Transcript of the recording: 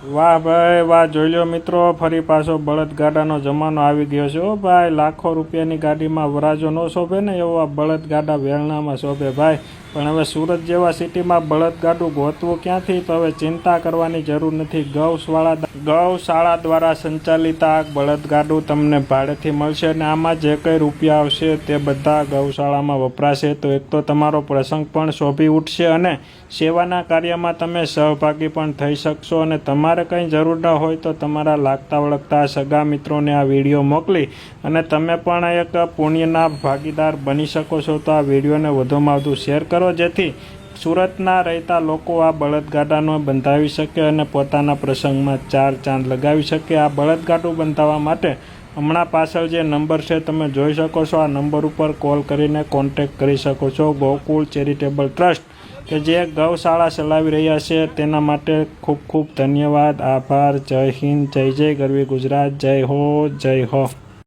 વાહ ભાઈ વાહ, જોઈ લો મિત્રો, ફરી પાછો બળદગાડાનો જમાનો આવી ગયો છે. ઓ ભાઈ, લાખો રૂપિયાની ગાડીમાં વરાજો ન શોભે ને એવો આ બળદગાડા વેલણામાં શોભે ભાઈ. પણ હવે સુરત જેવા સિટીમાં બળદગાડું ગોતવું ક્યાંથી? તો હવે ચિંતા કરવાની જરૂર નથી. ગૌશાળા દ્વારા સંચાલિત આ બળદગાડું તમને ભાડેથી મળશે અને આમાં જે કંઈ રૂપિયા આવશે તે બધા ગૌશાળામાં વપરાશે. તો એક તો તમારો પ્રસંગ પણ શોભી ઉઠશે અને સેવાના કાર્યમાં તમે સહભાગી પણ થઈ શકશો. અને તમારે કંઈ જરૂર ન હોય તો તમારા લાગતા વળગતા સગા મિત્રોને આ વિડીયો મોકલી અને તમે પણ એક પુણ્યના ભાગીદાર બની શકો છો. તો આ વિડીયોને વધુમાં વધુ શેર કરો, જેથી સુરતના રહેતા લોકો આ બળદગાડાનો બંધાવી શકે અને પોતાના પ્રસંગમાં ચાર ચાંદ લગાવી શકે. આ બળદગાડું બંધાવવા માટે હમણાં પાછળ જે નંબર છે તમે જોઈ શકો છો, આ નંબર ઉપર કોલ કરીને કોન્ટેક્ટ કરી શકો છો. ગોકુળ ચેરિટેબલ ટ્રસ્ટ કે જે ગૌશાળા ચલાવી રહ્યા છે તેના માટે ખૂબ ખૂબ ધન્યવાદ, આભાર. જય હિન્દ, જય જય ગરવી ગુજરાત, જય હો જય હો.